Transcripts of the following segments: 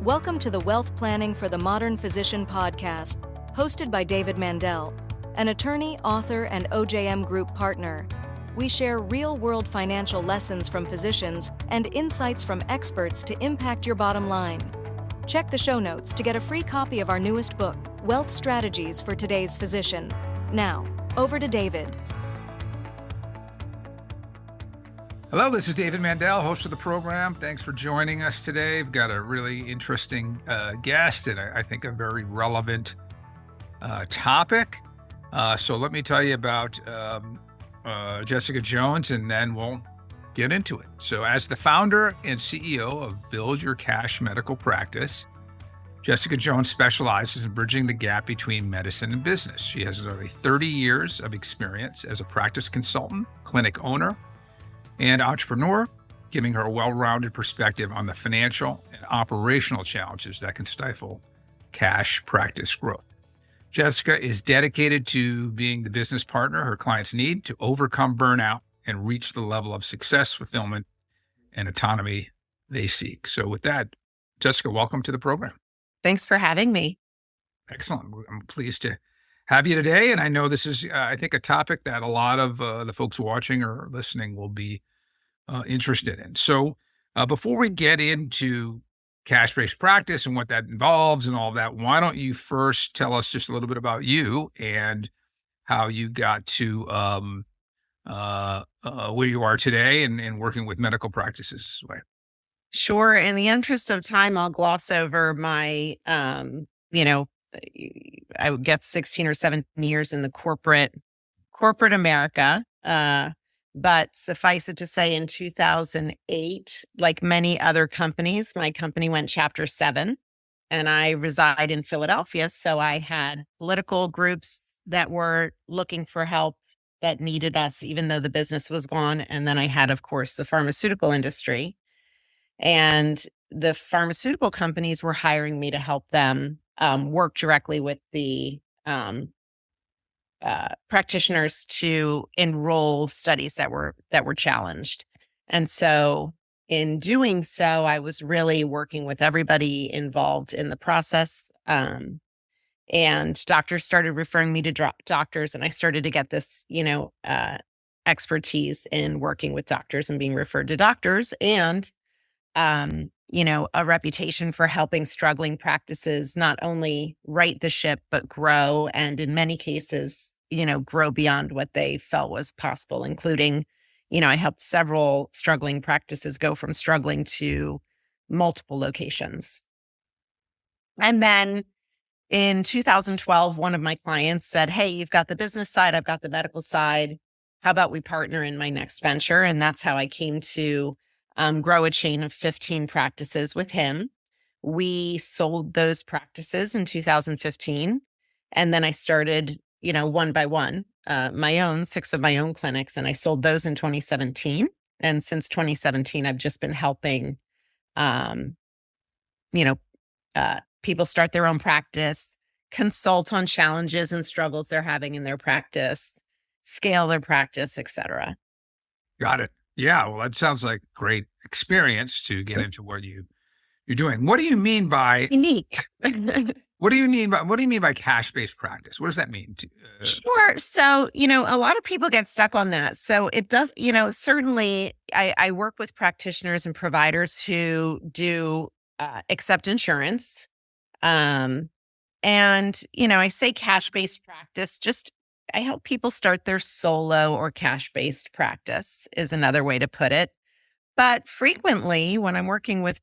Welcome to the Wealth Planning for the Modern Physician podcast, hosted by David Mandell, an attorney, author, and OJM Group partner. We share real-world financial lessons from physicians and insights from experts to impact your bottom line. Check the show notes to get a free copy of our newest book, Wealth Strategies for Today's Physician. Now, over to David. Hello, this is David Mandell, host of the program. Thanks for joining us today. We've got a really interesting guest and I think a very relevant topic. So let me tell you about Jessica Jones, and then we'll get into it. So as the founder and CEO of Build Your Cash Medical Practice, Jessica Jones specializes in bridging the gap between medicine and business. She has nearly 30 years of experience as a practice consultant, clinic owner, and entrepreneur, giving her a well-rounded perspective on the financial and operational challenges that can stifle cash practice growth. Jessica is dedicated to being the business partner her clients need to overcome burnout and reach the level of success, fulfillment, and autonomy they seek. So with that, Jessica, welcome to the program. Thanks for having me. Excellent. I'm pleased to have you today. And I know this is, I think, a topic that a lot of the folks watching or listening will be interested in. So before we get into cash-based practice and what that involves and all of that, why don't you first tell us just a little bit about you and how you got to where you are today and working with medical practices this way? Sure. In the interest of time, I'll gloss over my, I would guess 16 or 17 years in the corporate America. But suffice it to say, in 2008, like many other companies, my company went Chapter 7, and I reside in Philadelphia. So I had political groups that were looking for help that needed us, even though the business was gone. And then I had, of course, the pharmaceutical industry. And the pharmaceutical companies were hiring me to help them work directly with the practitioners to enroll studies that were challenged. And so in doing so, I was really working with everybody involved in the process. And doctors started referring me to doctors, and I started to get this, expertise in working with doctors and being referred to doctors, and a reputation for helping struggling practices not only right the ship, but grow. And in many cases, grow beyond what they felt was possible, including, I helped several struggling practices go from struggling to multiple locations. And then in 2012, one of my clients said, "Hey, you've got the business side, I've got the medical side. How about we partner in my next venture?" And that's how I came to grow a chain of 15 practices with him. We sold those practices in 2015. And then I started, one by one, six of my own clinics, and I sold those in 2017. And since 2017, I've just been helping, people start their own practice, consult on challenges and struggles they're having in their practice, scale their practice, et cetera. Got it. Yeah, well, that sounds like great experience to get into what you're doing. What do you mean by unique? What do you mean by cash-based practice? What does that mean? Sure. So, a lot of people get stuck on that. So it does, certainly I work with practitioners and providers who do accept insurance. And, I say cash-based practice, I help people start their solo or cash-based practice is another way to put it. But frequently when I'm working with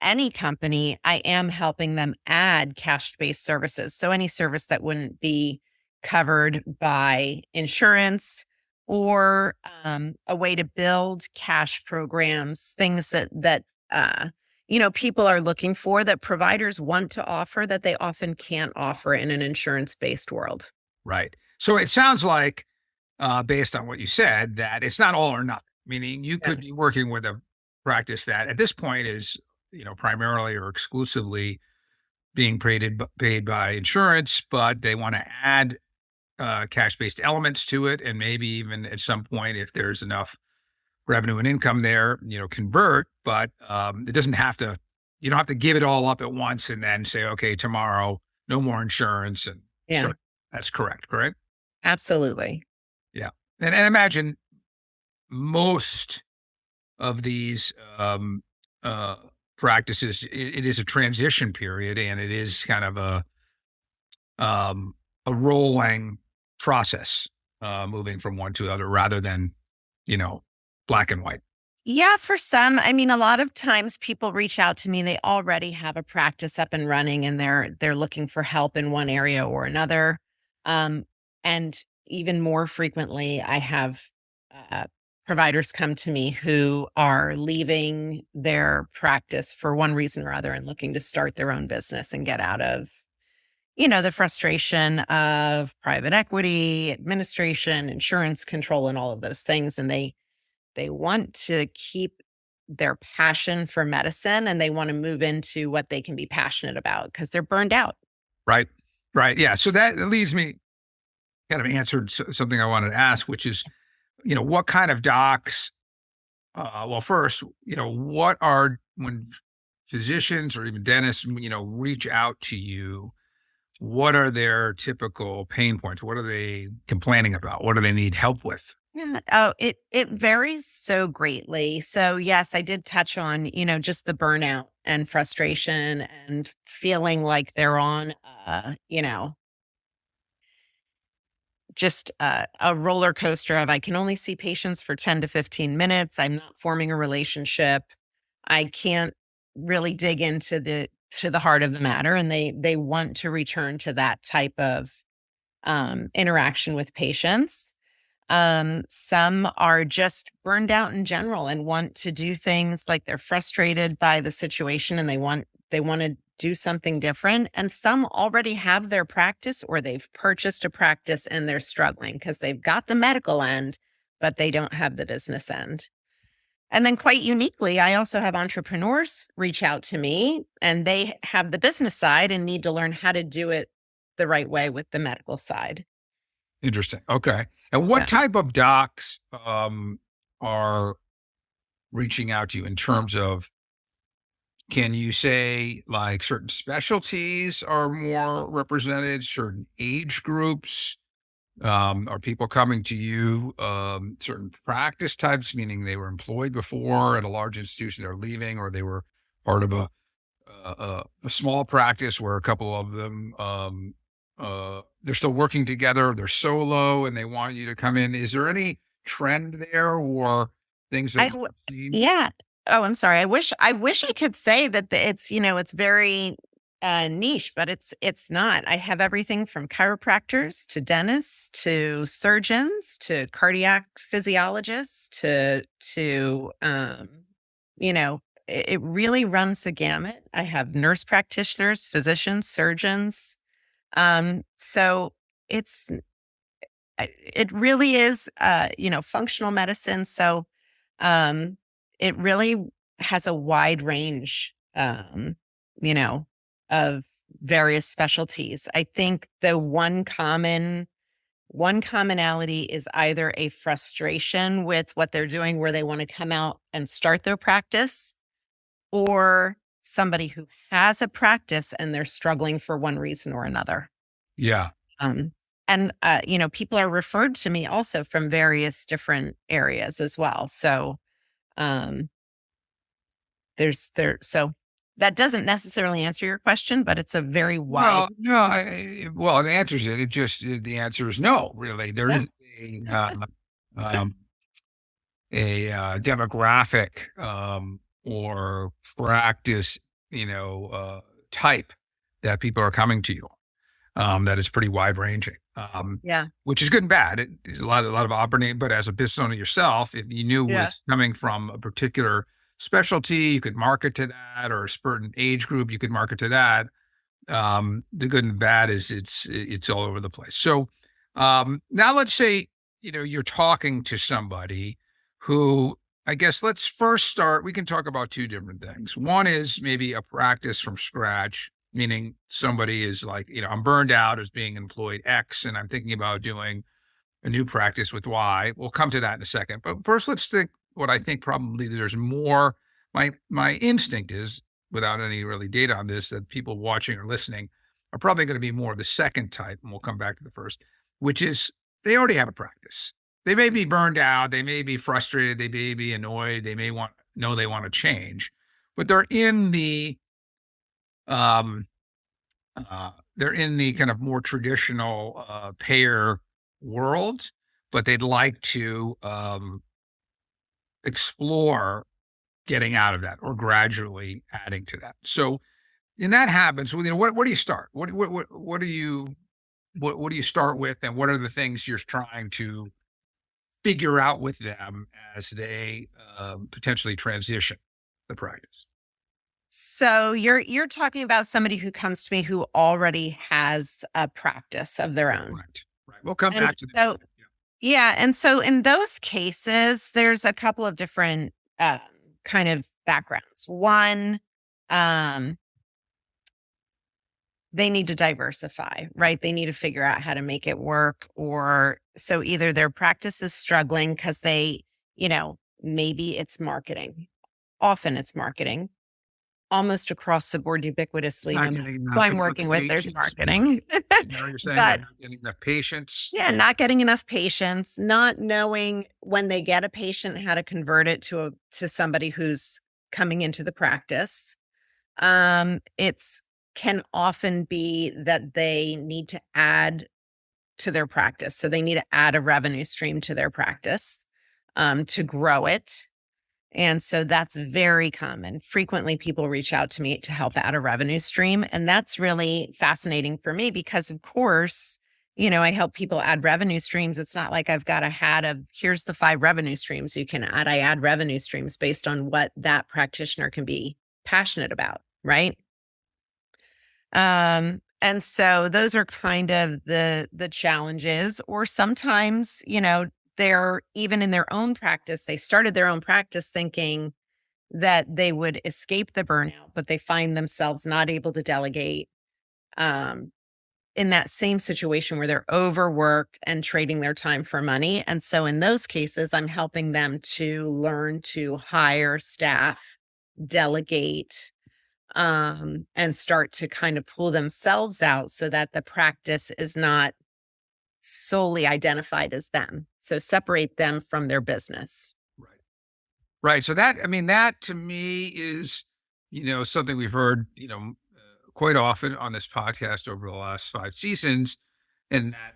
any company, I am helping them add cash-based services. So any service that wouldn't be covered by insurance, or a way to build cash programs, things that people are looking for, that providers want to offer that they often can't offer in an insurance-based world. Right. So it sounds like, based on what you said, that it's not all or nothing. Meaning you could be working with a practice that at this point is, primarily or exclusively being paid by insurance, but they want to add cash-based elements to it, and maybe even at some point, if there's enough revenue and income there, convert. But it doesn't have to you don't have to give it all up at once and then say, okay, tomorrow, no more insurance. And Yeah, sure, that's correct. absolutely. Yeah. And imagine most of these uh, practices, it is a transition period, and it is kind of um, a rolling process, moving from one to the other rather than, black and white. Yeah, for some, I mean, a lot of times people reach out to me, they already have a practice up and running and they're looking for help in one area or another. Um, and even more frequently, I have uh, providers come to me who are leaving their practice for one reason or other and looking to start their own business and get out of, the frustration of private equity, administration, insurance control, and all of those things. And they want to keep their passion for medicine and they want to move into what they can be passionate about because they're burned out. Right. Right. Yeah. So that leads me kind of answered something I wanted to ask, which is, what kind of docs, well, first, what are, when physicians or even dentists, reach out to you, what are their typical pain points? What are they complaining about? What do they need help with? Yeah. Oh, it varies so greatly. So yes, I did touch on, just the burnout and frustration and feeling like they're on just a roller coaster of I can only see patients for 10 to 15 minutes. I'm not forming a relationship. I can't really dig into the heart of the matter. And they want to return to that type of interaction with patients. Some are just burned out in general and want to do things like they're frustrated by the situation and they want to do something different. And some already have their practice or they've purchased a practice and they're struggling because they've got the medical end, but they don't have the business end. And then quite uniquely, I also have entrepreneurs reach out to me and they have the business side and need to learn how to do it the right way with the medical side. Interesting. Okay. And what Yeah. type of docs are reaching out to you in terms of, can you say like certain specialties are more represented, certain age groups? Are people coming to you, certain practice types, meaning they were employed before at a large institution, they're leaving, or they were part of a small practice where a couple of them, they're still working together, they're solo and they want you to come in. Is there any trend there or things that you've seen? Yeah. Oh, I'm sorry. I wish I could say that it's very niche, but it's not. I have everything from chiropractors to dentists to surgeons to cardiac physiologists to it really runs the gamut. I have nurse practitioners, physicians, surgeons. So it's it really is functional medicine. So um it really has a wide range you know of various specialties. I think the one commonality is either a frustration with what they're doing where they want to come out and start their practice, or somebody who has a practice and they're struggling for one reason or another. Yeah. Um, and people are referred to me also from various different areas as well. So um, so that doesn't necessarily answer your question, but it's a very wide. Well, no, well, it answers it. The answer is no, really. There Yeah. is um, demographic, or practice, type that people are coming to you, that is pretty wide ranging, Yeah. which is good and bad. It is a lot of operating, but as a business owner yourself, if you knew Yeah. was coming from a particular specialty, you could market to that, or a certain age group, you could market to that. The good and bad is it's all over the place. So, now let's say, you're talking to somebody who, I guess let's first start, we can talk about two different things. One is maybe a practice from scratch, meaning somebody is like, I'm burned out as being employed X, and I'm thinking about doing a new practice with Y. We'll come to that in a second. But first, let's think what I think probably there's more. My instinct is without any really data on this, that people watching or listening are probably going to be more of the second type, and we'll come back to the first, which is they already have a practice. They may be burned out, they may be frustrated, they may be annoyed, they may know they want to change, but um, they're in the kind of more traditional payer world, but they'd like to explore getting out of that or gradually adding to that. So, and that happens. Where do you start? What do you start with, and what are the things you're trying to figure out with them as they potentially transition the practice? So you're talking about somebody who comes to me who already has a practice of their own. Right. Right. We'll come And back to that. so, yeah. And so in those cases, there's a couple of different kind of backgrounds. One, they need to diversify, right? They need to figure out how to make it work. Or so either their practice is struggling because maybe it's marketing. Often it's marketing. Almost across the board, ubiquitously, Not no getting matter who I'm working with, there's patients. marketing. You're saying But they're not getting enough patients. yeah, not getting enough patients, not knowing when they get a patient how to convert it to somebody who's coming into the practice. It's can often be that they need to add to their practice. So they need to add a revenue stream to their practice to grow it. And so that's very common. Frequently, people reach out to me to help add a revenue stream. And that's really fascinating for me because, of course, I help people add revenue streams. It's not like I've got a hat of here's the 5 revenue streams you can add. I add revenue streams based on what that practitioner can be passionate about, right? And so those are kind of the challenges. Or sometimes, they're even in their own practice. They started their own practice thinking that they would escape the burnout, but they find themselves not able to delegate in that same situation where they're overworked and trading their time for money. And so in those cases, I'm helping them to learn to hire staff, delegate, and start to kind of pull themselves out so that the practice is not solely identified as them. So separate them from their business. Right. Right. So that to me is, something we've heard, quite often on this podcast over the last 5 seasons. And that,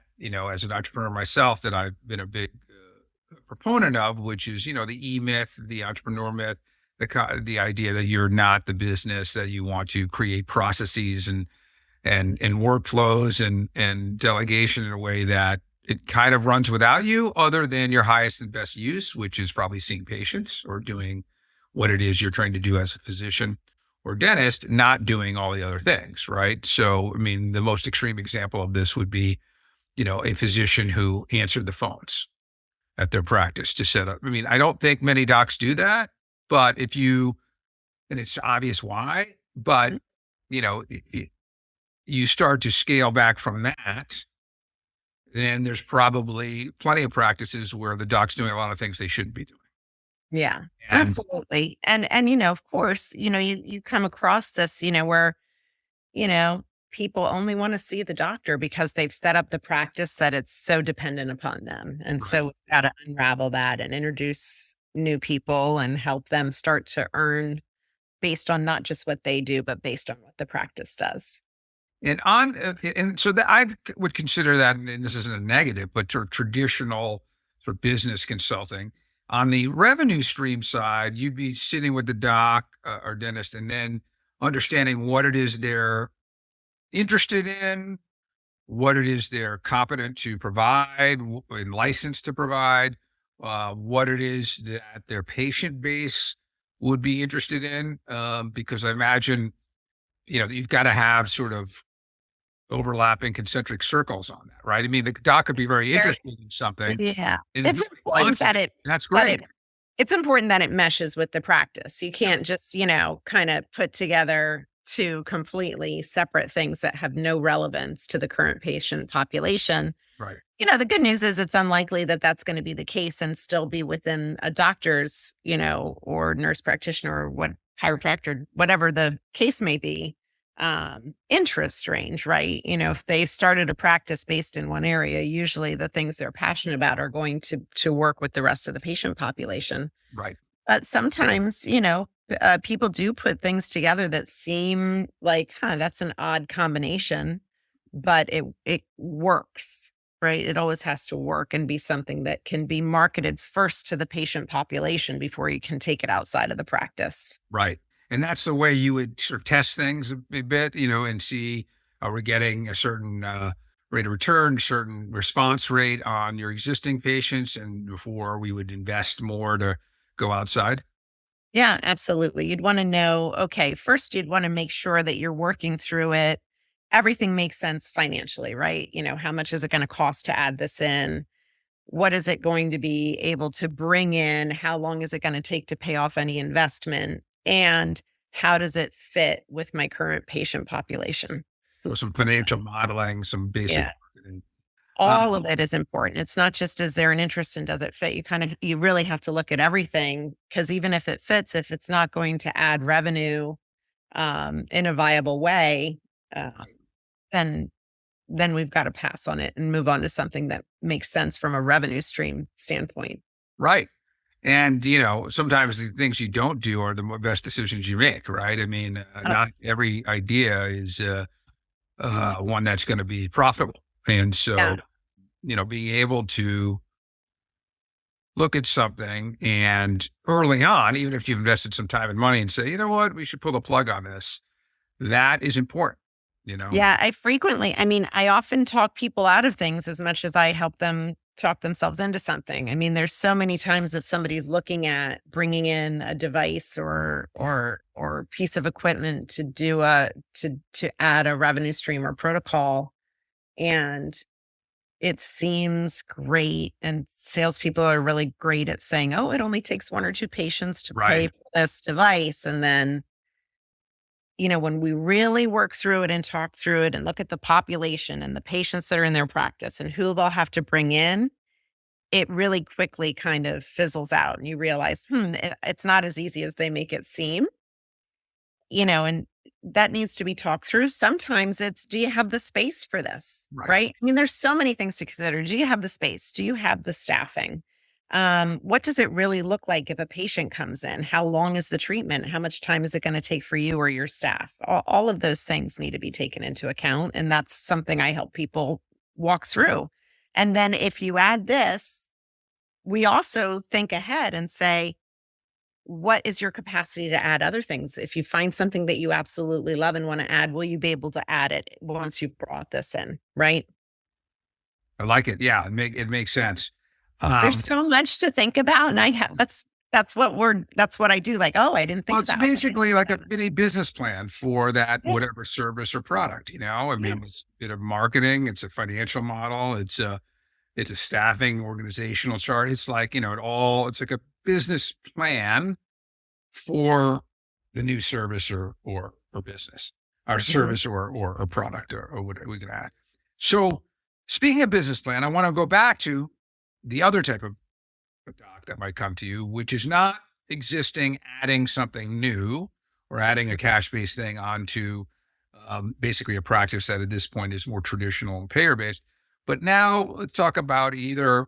as an entrepreneur myself, that I've been a big proponent of, which is, the E-myth, the entrepreneur myth, the idea that you're not the business, that you want to create processes and workflows and delegation in a way that it kind of runs without you, other than your highest and best use, which is probably seeing patients or doing what it is you're trying to do as a physician or dentist, not doing all the other things, right? So, the most extreme example of this would be, a physician who answered the phones at their practice to set up. I don't think many docs do that, but and it's obvious why, but, you start to scale back from that, then there's probably plenty of practices where the doc's doing a lot of things they shouldn't be doing. Yeah, And absolutely. And of course, you come across this, where, people only want to see the doctor because they've set up the practice that it's so dependent upon them. And so we've got to unravel that and introduce new people and help them start to earn based on not just what they do, but based on what the practice does. And so that I would consider that, and this isn't a negative, but traditional sort of business consulting. On the revenue stream side, you'd be sitting with the doc or dentist and then understanding what it is they're interested in, what it is they're competent to provide and licensed to provide, what it is that their patient base would be interested in. Because I imagine, you've got to have sort of overlapping concentric circles on that, right? The doc could be very interested in something. Yeah. And It's really important wants that it, and that's that great. it's important that it meshes with the practice. You can't just, kind of put together 2 completely separate things that have no relevance to the current patient population. Right. The good news is it's unlikely that that's going to be the case and still be within a doctor's, or nurse practitioner or what chiropractor, whatever the case may be, interest range, right? If they started a practice based in one area, usually the things they're passionate about are going to work with the rest of the patient population. Right. But sometimes, people do put things together that seem like, that's an odd combination, but it works, right? It always has to work and be something that can be marketed first to the patient population before you can take it outside of the practice. Right. And that's the way you would sort of test things a bit, and see, are we getting a certain rate of return, certain response rate on your existing patients, and before we would invest more to go outside? Yeah, absolutely. You'd want to know, okay, first you'd want to make sure that you're working through it. Everything makes sense financially, right? How much is it going to cost to add this in? What is it going to be able to bring in? How long is it going to take to pay off any investment? And how does it fit with my current patient population? So some financial modeling, some basic Yeah. marketing. All of it is important. It's not just, is there an interest and does it fit? You really have to look at everything, because even if it fits, if it's not going to add revenue in a viable way, uh, then we've got to pass on it and move on to something that makes sense from a revenue stream standpoint. Right. And, sometimes the things you don't do are the best decisions you make, right? I mean, not every idea is one that's going to be profitable. And so, being able to look at something and early on, even if you've invested some time and money, and say, you know what, we should pull the plug on this, that is important. Yeah, I often talk people out of things as much as I help them talk themselves into something. I mean, there's so many times that somebody's looking at bringing in a device or piece of equipment to do to add a revenue stream or protocol, and it seems great. And salespeople are really great at saying, "Oh, it only takes one or two patients to pay Right. for this device," and then, when we really work through it and talk through it and look at the population and the patients that are in their practice and who they'll have to bring in, it really quickly kind of fizzles out. And you realize, it's not as easy as they make it seem, and that needs to be talked through. Sometimes it's, do you have the space for this? Right. Right. I mean, there's so many things to consider. Do you have the space? Do you have the staffing? What does it really look like if a patient comes in? How long is the treatment? How much time is it going to take for you or your staff? All of those things need to be taken into account. And that's something I help people walk through. And then if you add this, we also think ahead and say, what is your capacity to add other things? If you find something that you absolutely love and want to add, will you be able to add it once you've brought this in? Right. I like it. Yeah. It makes sense. There's so much to think about, and that's what I do. Like, oh, I didn't think Well, it's about it. basically like a mini business plan for that, Yeah. whatever service or product, I mean, it's a bit of marketing, it's a financial model, it's a staffing organizational chart. It's like, it's like a business plan for the new service or business, or service or product or whatever we can add. So speaking of business plan, I want to go back to the other type of doc that might come to you, which is not existing, adding something new or adding a cash-based thing onto basically a practice that at this point is more traditional and payer-based. But now let's talk about either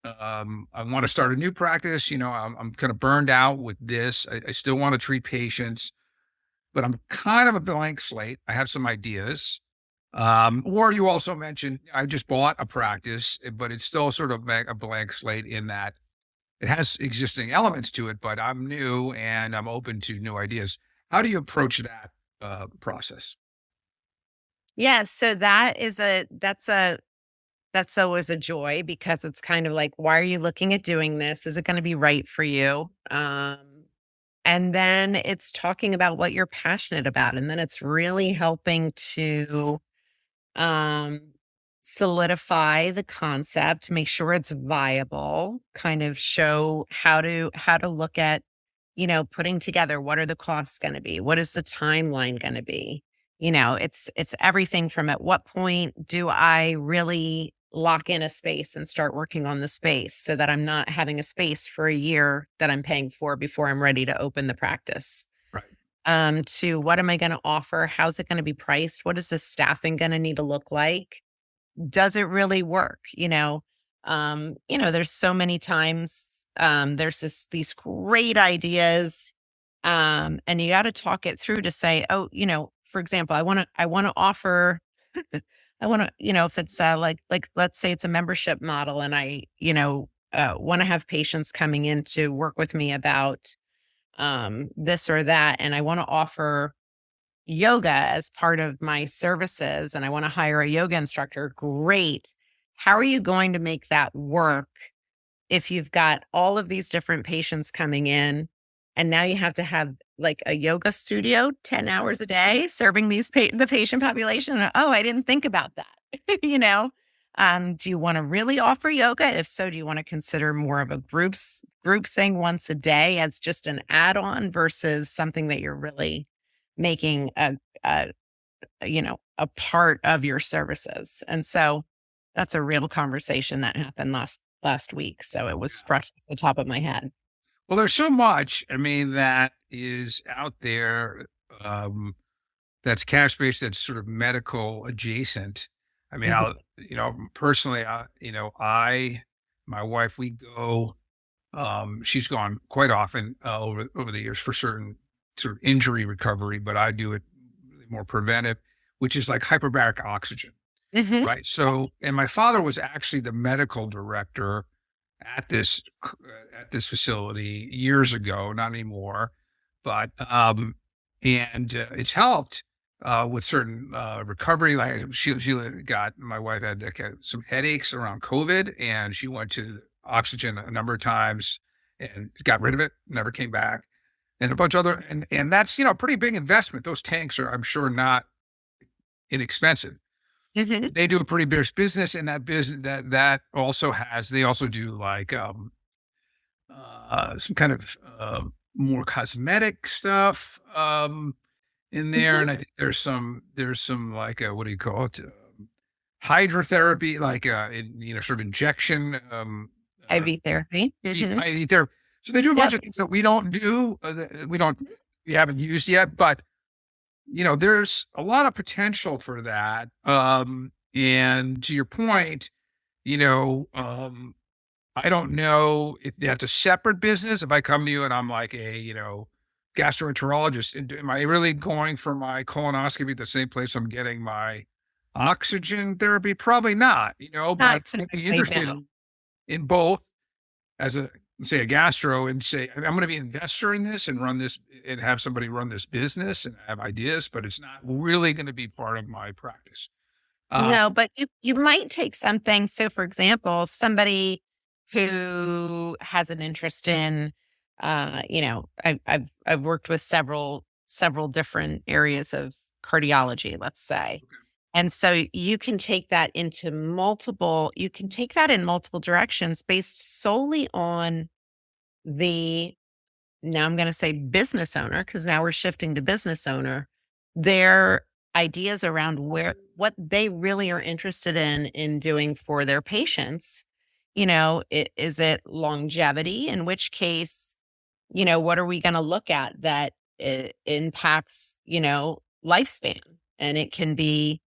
I want to start a new practice. I'm kind of burned out with this. I still want to treat patients, but I'm kind of a blank slate. I have some ideas. Or you also mentioned, I just bought a practice, but it's still sort of a blank slate in that it has existing elements to it, but I'm new and I'm open to new ideas. How do you approach that process? Yeah. So that's always a joy, because it's kind of like, why are you looking at doing this? Is it going to be right for you? And then it's talking about what you're passionate about. And then it's really helping to um, solidify the concept, make sure it's viable, kind of show how to look at, putting together, what are the costs going to be? What is the timeline going to be? It's everything from, at what point do I really lock in a space and start working on the space so that I'm not having a space for a year that I'm paying for before I'm ready to open the practice. to what am I going to offer? How's it going to be priced? What is the staffing going to need to look like? Does it really work? There's so many times there's these great ideas, and you got to talk it through to say, oh, for example, I want to offer. I want to, if it's like let's say it's a membership model, and I want to have patients coming in to work with me about this or that, and I want to offer yoga as part of my services, and I want to hire a yoga instructor. Great. How are you going to make that work if you've got all of these different patients coming in, and now you have to have like a yoga studio 10 hours a day serving the patient population? Oh, I didn't think about that. Do you want to really offer yoga? If so, do you want to consider more of a group thing once a day as just an add-on versus something that you're really making a part of your services? And so that's a real conversation that happened last week. So it was fresh at the top of my head. Well, there's so much, that is out there, that's cash-based, that's sort of medical adjacent. Mhm. Personally, my wife, we go, she's gone quite often, over the years for certain sort of injury recovery, but I do it really more preventive, which is like hyperbaric oxygen, Mhm. right? So, and my father was actually the medical director at this facility years ago, not anymore, but it's helped with certain recovery. Like she got my wife had some headaches around COVID, and she went to oxygen a number of times and got rid of it, never came back, and a bunch of other and that's a pretty big investment. Those tanks are, I'm sure, not inexpensive. Mhm. They do a pretty big business, and that business that also has they also do like some kind of more cosmetic stuff in there, Mhm. and I think there's some like what do you call it? Hydrotherapy, like sort of injection. IV therapy. Mhm. I think they're so they do a bunch Yep. of things that we don't do. We haven't used yet, but there's a lot of potential for that. And to your point, you know, um, I don't know if that's a separate business. If I come to you and I'm like a, gastroenterologist, am I really going for my colonoscopy at the same place I'm getting my oxygen therapy? Probably not, Not but I'd be typically, interested no. in both as a, say, a gastro and say, I'm going to be an investor in this and run this and have somebody run this business and have ideas, but it's not really going to be part of my practice. Uh, No, but you might take something. So, for example, somebody who has an interest in, I've worked with several different areas of cardiology, let's say, and so you can take that into multiple. You can take that in multiple directions based solely on the now I'm going to say business owner, because now we're shifting to business owner, their ideas around what they really are interested in doing for their patients. Is it longevity? In which case, what are we going to look at that impacts, lifespan? And it can be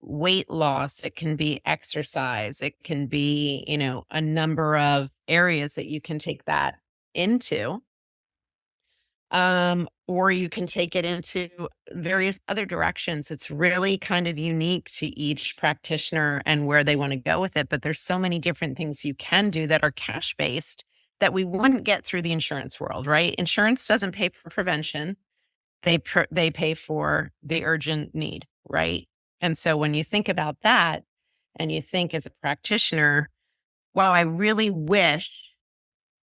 weight loss, it can be exercise, it can be, a number of areas that you can take that into. Or you can take it into various other directions. It's really kind of unique to each practitioner and where they want to go with it. But there's so many different things you can do that are cash based that we wouldn't get through the insurance world, right? Insurance doesn't pay for prevention. They pay for the urgent need, right? And so when you think about that and you think as a practitioner, wow, I really wish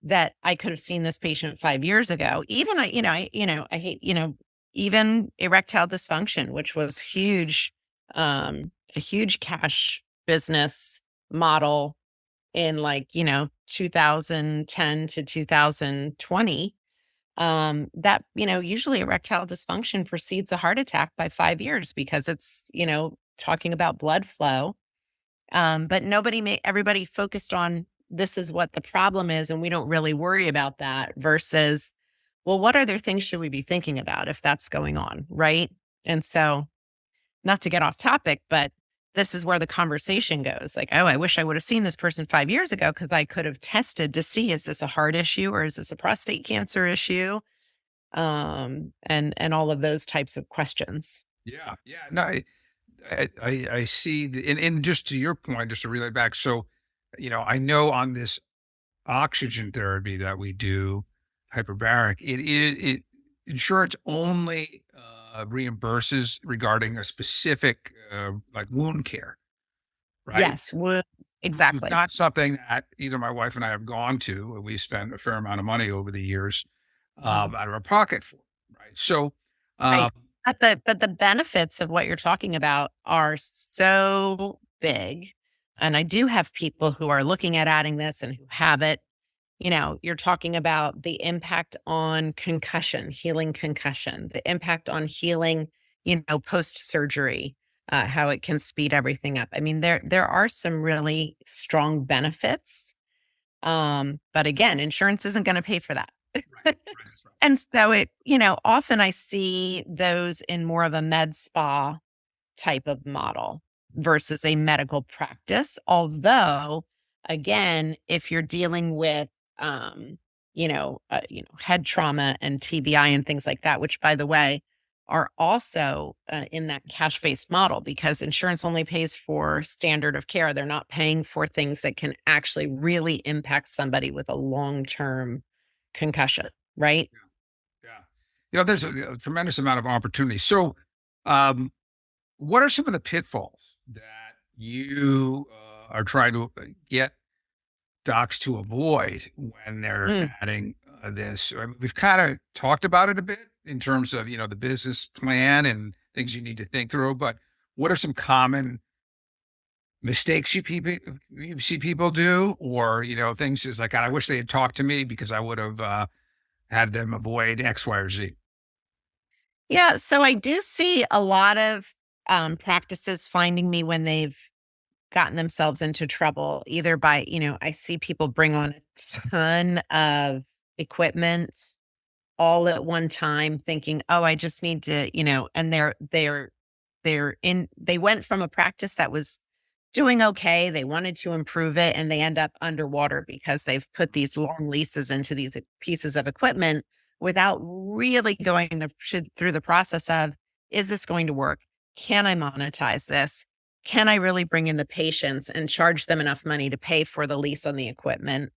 that I could have seen this patient 5 years ago. Even I hate, even erectile dysfunction, which was huge, a huge cash business model in 2010 to 2020. That, usually erectile dysfunction precedes a heart attack by 5 years because it's, talking about blood flow. But everybody focused on this is what the problem is, and we don't really worry about that versus well, what other things should we be thinking about if that's going on? Right. And so, not to get off topic, but this is where the conversation goes. Like, oh, I wish I would have seen this person 5 years ago because I could have tested to see, is this a heart issue or is this a prostate cancer issue? And all of those types of questions. Yeah. Yeah. No, I see. And just to your point, just to relay back. So, I know on this oxygen therapy that we do, hyperbaric, it insurance only reimburses regarding a specific like wound care, right? Yes, It's exactly. not something that either my wife and I have gone to. We spent a fair amount of money over the years Mhm. out of our pocket for, right? So, Right. um, But the benefits of what you're talking about are so big. And I do have people who are looking at adding this and who have it. You're talking about the impact on concussion, healing concussion, the impact on healing, post surgery, how it can speed everything up. I mean, there are some really strong benefits. But again, insurance isn't going to pay for that. right, right, that's right. And so often I see those in more of a med spa type of model versus a medical practice. Although, again, if you're dealing with, head trauma and TBI and things like that, which by the way, are also in that cash based model because insurance only pays for standard of care. They're not paying for things that can actually really impact somebody with a long term concussion, right? Yeah. There's a tremendous amount of opportunity. So, um, what are some of the pitfalls that you are trying to get docs to avoid when they're Mm. adding this? I mean, we've kind of talked about it a bit in terms of, the business plan and things you need to think through, but what are some common mistakes you see people do, or, things is like, "God, I wish they had talked to me because I would have had them avoid X, Y, or Z." Yeah, so I do see a lot of practices finding me when they've gotten themselves into trouble, either by, I see people bring on a ton of equipment all at one time, thinking, oh, I just need to, and they went from a practice that was doing okay. They wanted to improve it and they end up underwater because they've put these long leases into these pieces of equipment without really going through the process of, is this going to work? Can I monetize this? Can I really bring in the patients and charge them enough money to pay for the lease on the equipment?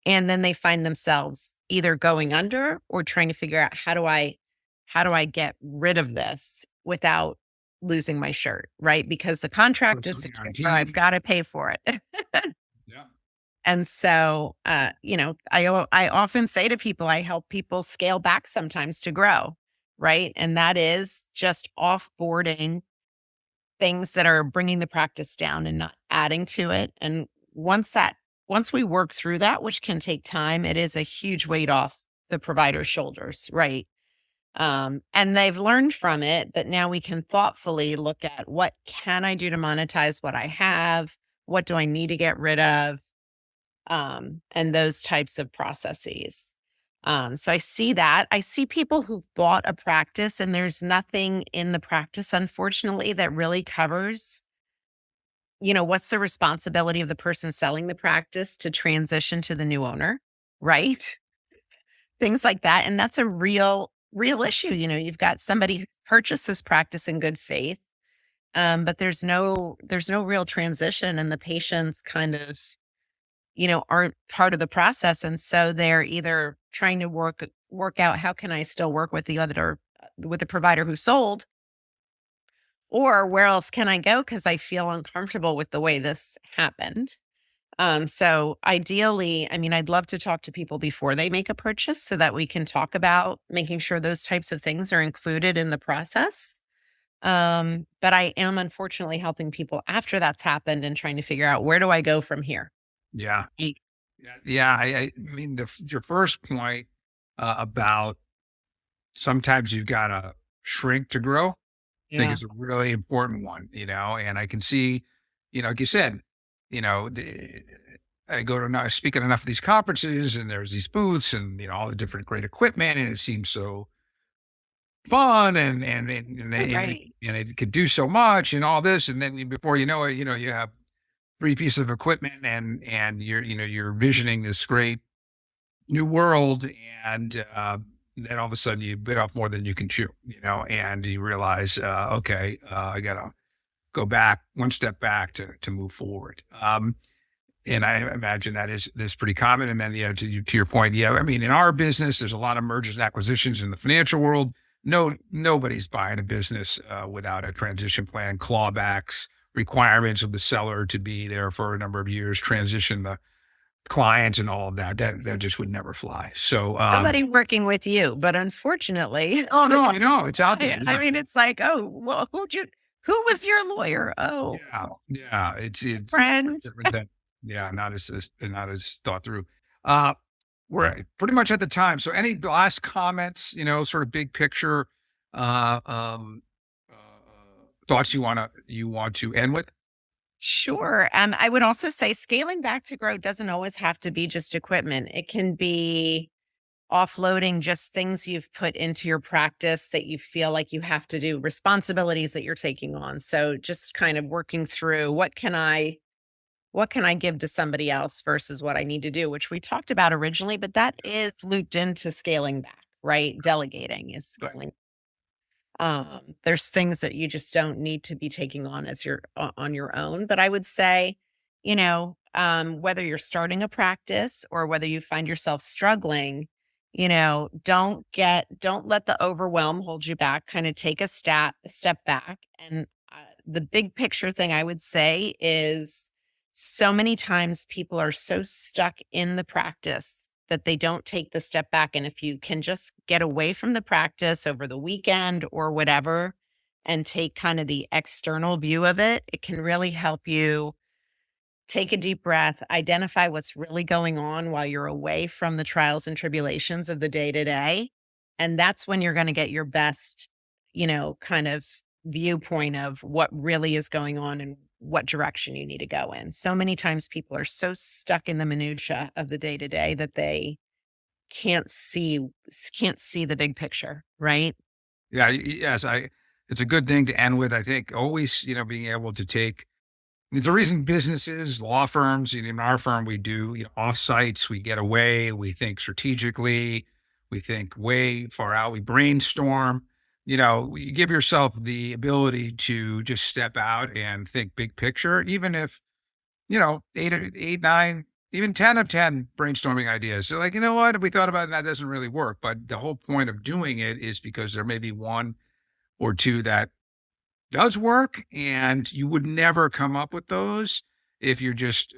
And then they find themselves either going under or trying to figure out, how do I get rid of this without losing my shirt, right? Because the contract is Personal secure, I've guarantee. got to pay for it. Yeah. And so, I often say to people, I help people scale back sometimes to grow, right? And that is just offboarding things that are bringing the practice down and not adding to it. And once we work through that, which can take time, it is a huge weight off the provider's shoulders, right? And they've learned from it, but now we can thoughtfully look at, what can I do to monetize what I have? What do I need to get rid of? And those types of processes. So I see that. I see people who bought a practice and there's nothing in the practice, unfortunately, that really covers, what's the responsibility of the person selling the practice to transition to the new owner, right? Things like that. And that's a real issue. You've got somebody who purchased this practice in good faith. But there's no real transition and the patients kind of, aren't part of the process. And so they're either trying to work out, how can I still work with with the provider who sold, or where else can I go? Cause I feel uncomfortable with the way this happened. So ideally, I mean, I'd love to talk to people before they make a purchase so that we can talk about making sure those types of things are included in the process. But I am unfortunately helping people after that's happened and trying to figure out, where do I go from here? Yeah. Ye- Yeah. Yeah. I mean, your first point about sometimes you've got to shrink to grow, I think Yeah. is a really important one, and I can see, like you said, you know, the, I go to now speak at enough of these conferences, and there's these booths, and all the different great equipment, and it seems so fun, and it could do so much, and all this, and then before you know it, you have three pieces of equipment, and you're visioning this great new world, and then all of a sudden you bit off more than you can chew, and you realize, okay, I gotta go back one step back to move forward. And I imagine that is pretty common. And then, to your point, I mean, in our business, there's a lot of mergers and acquisitions in the financial world. Nobody's buying a business without a transition plan, clawbacks, requirements of the seller to be there for a number of years, transition the clients and all of that. That just would never fly. So somebody working with you, but unfortunately, oh no, I know it's out there. I mean, it's like, oh, well, who was your lawyer? Oh, yeah, it's friend. Not as thought through. We're pretty much at the time. So any last comments, sort of big picture, thoughts you want to end with? Sure. I would also say scaling back to grow doesn't always have to be just equipment. It can be offloading just things you've put into your practice that you feel like you have to do, responsibilities that you're taking on. So just kind of working through what can I give to somebody else versus what I need to do, which we talked about originally, but that is looped into scaling back, right? Delegating is scaling. There's things that you just don't need to be taking on as on your own. But I would say, whether you're starting a practice or whether you find yourself struggling, don't let the overwhelm hold you back. Kind of take a step back. And the big picture thing I would say is so many times people are so stuck in the practice that they don't take the step back. And if you can just get away from the practice over the weekend or whatever and take kind of the external view of it, it can really help you take a deep breath, identify what's really going on while you're away from the trials and tribulations of the day to day. And that's when you're going to get your best, kind of viewpoint of what really is going on and what direction you need to go in. So many times people are so stuck in the minutia of the day to day that they can't see the big picture, right? Yeah. Yes. It's a good thing to end with. I think always, being able to take, it's the reason businesses, law firms, in our firm, we do, offsites, we get away, we think strategically, we think way far out, we brainstorm. You give yourself the ability to just step out and think big picture, even if, 8, 9, even 10 of 10 brainstorming ideas. So like, what, we thought about it and that doesn't really work. But the whole point of doing it is because there may be one or two that does work, and you would never come up with those if you're just,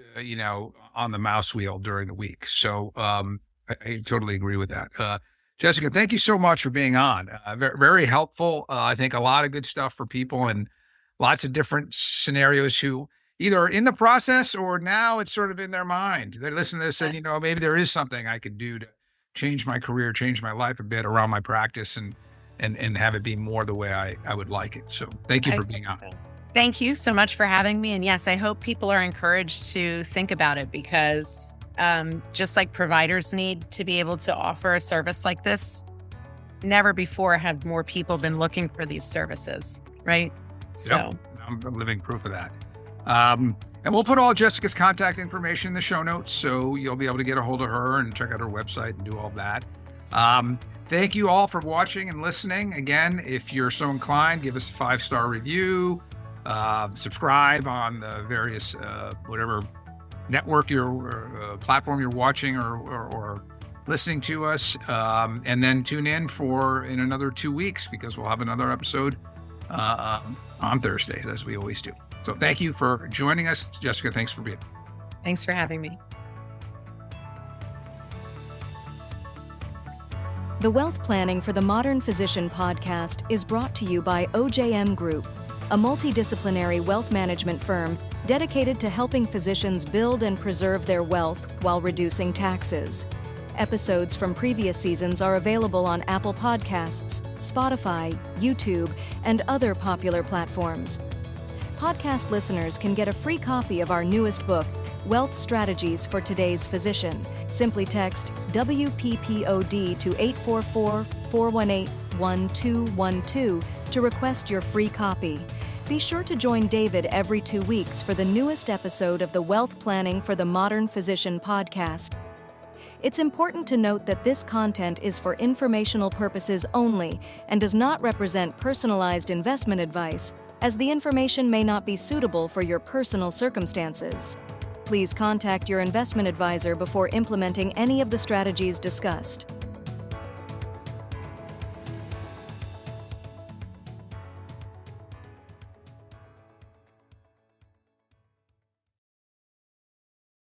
on the mouse wheel during the week. So I totally agree with that. Jessica, thank you so much for being on. Very, very helpful. I think a lot of good stuff for people and lots of different scenarios who either are in the process or now it's sort of in their mind. They listen to this and, maybe there is something I could do to change my career, change my life a bit around my practice and have it be more the way I would like it. So thank you for being on. Thank you so much for having me. And yes, I hope people are encouraged to think about it because just like providers need to be able to offer a service like this, never before have more people been looking for these services, right? So yep. I'm living proof of that. And we'll put all Jessica's contact information in the show notes, so you'll be able to get a hold of her and check out her website and do all that. Thank you all for watching and listening. Again, if you're so inclined, give us a 5-star review, subscribe on the various, whatever network platform you're watching or listening to us, and then tune in in another 2 weeks because we'll have another episode on Thursdays, as we always do. So thank you for joining us. Jessica, thanks for being here. Thanks for having me. The Wealth Planning for the Modern Physician podcast is brought to you by OJM Group, a multidisciplinary wealth management firm dedicated to helping physicians build and preserve their wealth while reducing taxes. Episodes from previous seasons are available on Apple Podcasts, Spotify, YouTube, and other popular platforms. Podcast listeners can get a free copy of our newest book, Wealth Strategies for Today's Physician. Simply text WPPOD to 844-418-1212 to request your free copy. Be sure to join David every 2 weeks for the newest episode of the Wealth Planning for the Modern Physician podcast. It's important to note that this content is for informational purposes only and does not represent personalized investment advice, as the information may not be suitable for your personal circumstances. Please contact your investment advisor before implementing any of the strategies discussed.